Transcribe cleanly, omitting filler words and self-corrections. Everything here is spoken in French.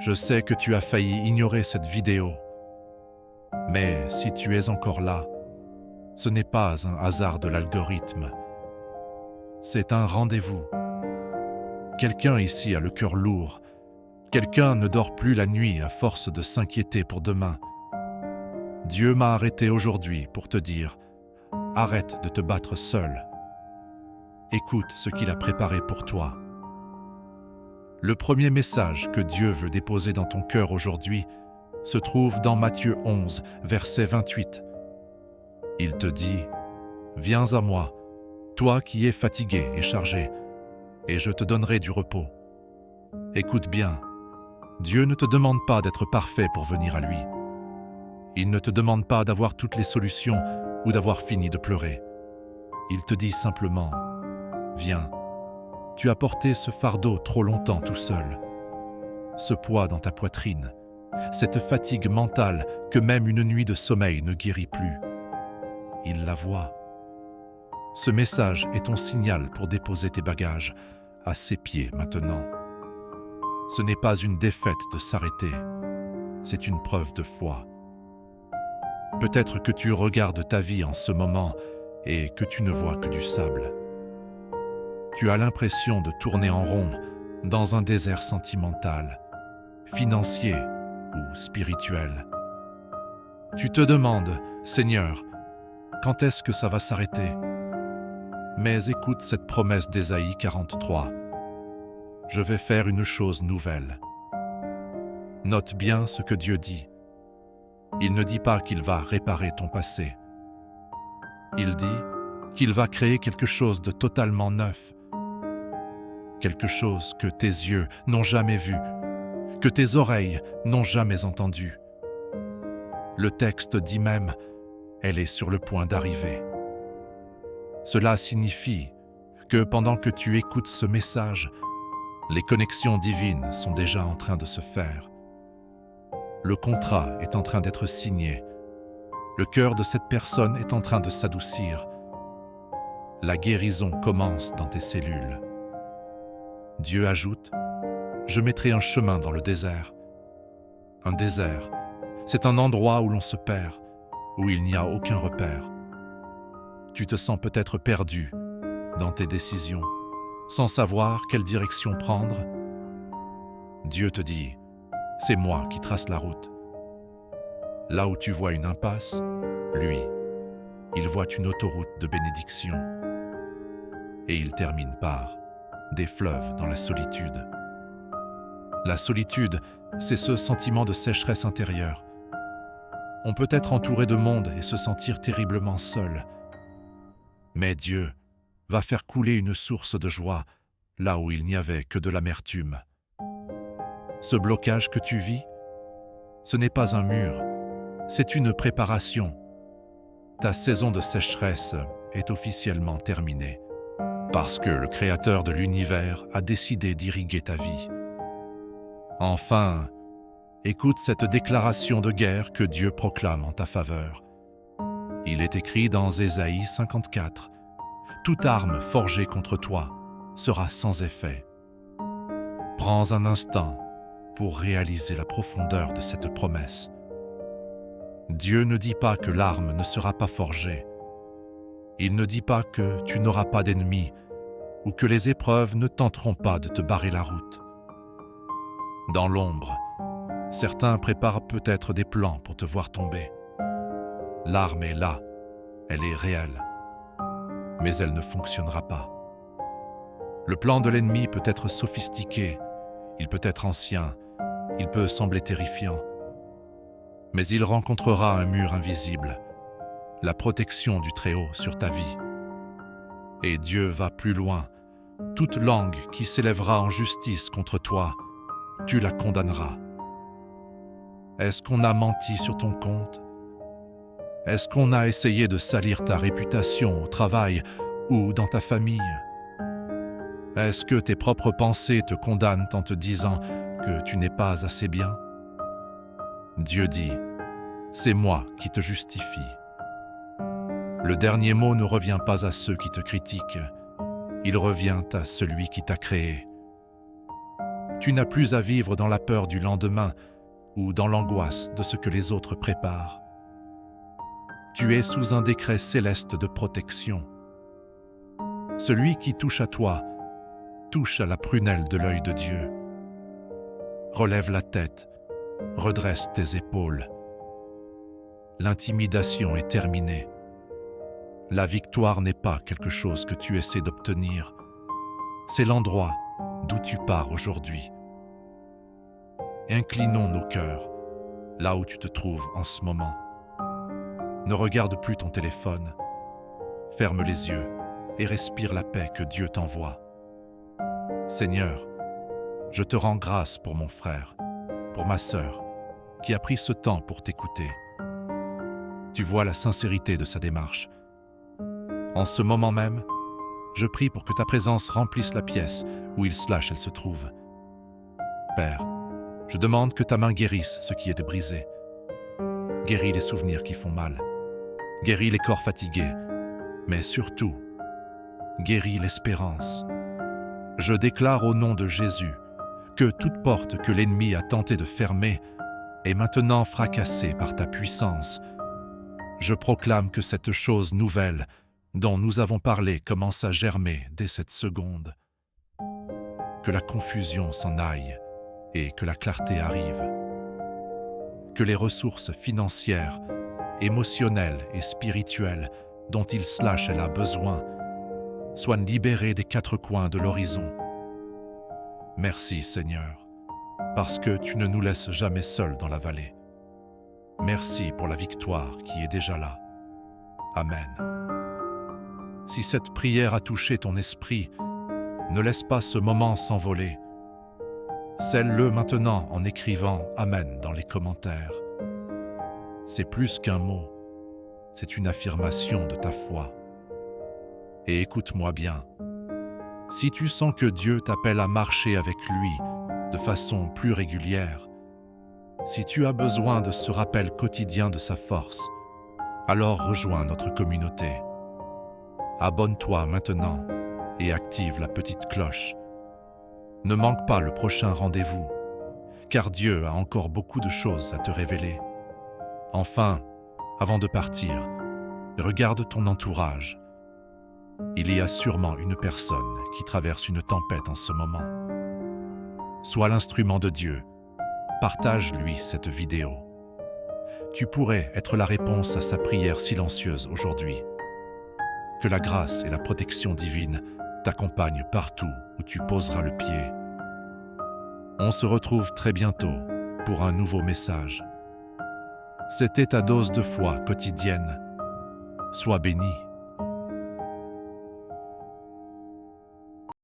Je sais que tu as failli ignorer cette vidéo, mais si tu es encore là, ce n'est pas un hasard de l'algorithme. C'est un rendez-vous. Quelqu'un ici a le cœur lourd. Quelqu'un ne dort plus la nuit à force de s'inquiéter pour demain. Dieu m'a arrêté aujourd'hui pour te dire « Arrête de te battre seul. Écoute ce qu'il a préparé pour toi. » Le premier message que Dieu veut déposer dans ton cœur aujourd'hui se trouve dans Matthieu 11, verset 28. Il te dit « Viens à moi, toi qui es fatigué et chargé, et je te donnerai du repos. » Écoute bien, Dieu ne te demande pas d'être parfait pour venir à lui. Il ne te demande pas d'avoir toutes les solutions ou d'avoir fini de pleurer. Il te dit simplement « Viens, tu as porté ce fardeau trop longtemps tout seul, ce poids dans ta poitrine, cette fatigue mentale que même une nuit de sommeil ne guérit plus. » Il la voit. Ce message est ton signal pour déposer tes bagages à ses pieds maintenant. Ce n'est pas une défaite de s'arrêter, c'est une preuve de foi. Peut-être que tu regardes ta vie en ce moment et que tu ne vois que du sable. Tu as l'impression de tourner en rond dans un désert sentimental, financier ou spirituel. Tu te demandes, Seigneur, quand est-ce que ça va s'arrêter? Mais écoute cette promesse d'Ésaïe 43. Je vais faire une chose nouvelle. Note bien ce que Dieu dit. Il ne dit pas qu'il va réparer ton passé. Il dit qu'il va créer quelque chose de totalement neuf. Quelque chose que tes yeux n'ont jamais vu, que tes oreilles n'ont jamais entendu. Le texte dit même, elle est sur le point d'arriver. Cela signifie que pendant que tu écoutes ce message, les connexions divines sont déjà en train de se faire. Le contrat est en train d'être signé. Le cœur de cette personne est en train de s'adoucir. La guérison commence dans tes cellules. Dieu ajoute, « Je mettrai un chemin dans le désert. » Un désert, c'est un endroit où l'on se perd, où il n'y a aucun repère. Tu te sens peut-être perdu dans tes décisions, sans savoir quelle direction prendre. Dieu te dit, « C'est moi qui trace la route. » Là où tu vois une impasse, lui, il voit une autoroute de bénédiction. Et il termine par des fleuves dans la solitude. La solitude, c'est ce sentiment de sécheresse intérieure. On peut être entouré de monde et se sentir terriblement seul. Mais Dieu va faire couler une source de joie là où il n'y avait que de l'amertume. Ce blocage que tu vis, ce n'est pas un mur, c'est une préparation. Ta saison de sécheresse est officiellement terminée parce que le Créateur de l'univers a décidé d'irriguer ta vie. Enfin, écoute cette déclaration de guerre que Dieu proclame en ta faveur. Il est écrit dans Ésaïe 54, « Toute arme forgée contre toi sera sans effet. » Prends un instant pour réaliser la profondeur de cette promesse. Dieu ne dit pas que l'arme ne sera pas forgée. Il ne dit pas que tu n'auras pas d'ennemis ou que les épreuves ne tenteront pas de te barrer la route. Dans l'ombre, certains préparent peut-être des plans pour te voir tomber. L'arme est là, elle est réelle, mais elle ne fonctionnera pas. Le plan de l'ennemi peut être sophistiqué, il peut être ancien, il peut sembler terrifiant, mais il rencontrera un mur invisible, la protection du Très-Haut sur ta vie. Et Dieu va plus loin. Toute langue qui s'élèvera en justice contre toi, tu la condamneras. Est-ce qu'on a menti sur ton compte? Est-ce qu'on a essayé de salir ta réputation au travail ou dans ta famille? Est-ce que tes propres pensées te condamnent en te disant que tu n'es pas assez bien? Dieu dit, « C'est moi qui te justifie. » Le dernier mot ne revient pas à ceux qui te critiquent, il revient à celui qui t'a créé. Tu n'as plus à vivre dans la peur du lendemain ou dans l'angoisse de ce que les autres préparent. Tu es sous un décret céleste de protection. Celui qui touche à toi, touche à la prunelle de l'œil de Dieu. Relève la tête, redresse tes épaules. L'intimidation est terminée. La victoire n'est pas quelque chose que tu essaies d'obtenir. C'est l'endroit d'où tu pars aujourd'hui. Inclinons nos cœurs, là où tu te trouves en ce moment. Ne regarde plus ton téléphone. Ferme les yeux et respire la paix que Dieu t'envoie. Seigneur, je te rends grâce pour mon frère, pour ma sœur, qui a pris ce temps pour t'écouter. Tu vois la sincérité de sa démarche. En ce moment même, je prie pour que ta présence remplisse la pièce où il/elle se trouve. Père, je demande que ta main guérisse ce qui est brisé. Guéris les souvenirs qui font mal. Guéris les corps fatigués. Mais surtout, guéris l'espérance. Je déclare au nom de Jésus que toute porte que l'ennemi a tenté de fermer est maintenant fracassée par ta puissance. Je proclame que cette chose nouvelle dont nous avons parlé commence à germer dès cette seconde. Que la confusion s'en aille et que la clarté arrive. Que les ressources financières, émotionnelles et spirituelles dont il/elle a besoin soient libérées des quatre coins de l'horizon. Merci Seigneur, parce que tu ne nous laisses jamais seuls dans la vallée. Merci pour la victoire qui est déjà là. Amen. Si cette prière a touché ton esprit, ne laisse pas ce moment s'envoler. Scelle-le maintenant en écrivant « Amen » dans les commentaires. C'est plus qu'un mot, c'est une affirmation de ta foi. Et écoute-moi bien, si tu sens que Dieu t'appelle à marcher avec lui de façon plus régulière, si tu as besoin de ce rappel quotidien de sa force, alors rejoins notre communauté. Abonne-toi maintenant et active la petite cloche. Ne manque pas le prochain rendez-vous, car Dieu a encore beaucoup de choses à te révéler. Enfin, avant de partir, regarde ton entourage. Il y a sûrement une personne qui traverse une tempête en ce moment. Sois l'instrument de Dieu. Partage-lui cette vidéo. Tu pourrais être la réponse à sa prière silencieuse aujourd'hui. Que la grâce et la protection divine t'accompagnent partout où tu poseras le pied. On se retrouve très bientôt pour un nouveau message. C'était ta dose de foi quotidienne. Sois béni.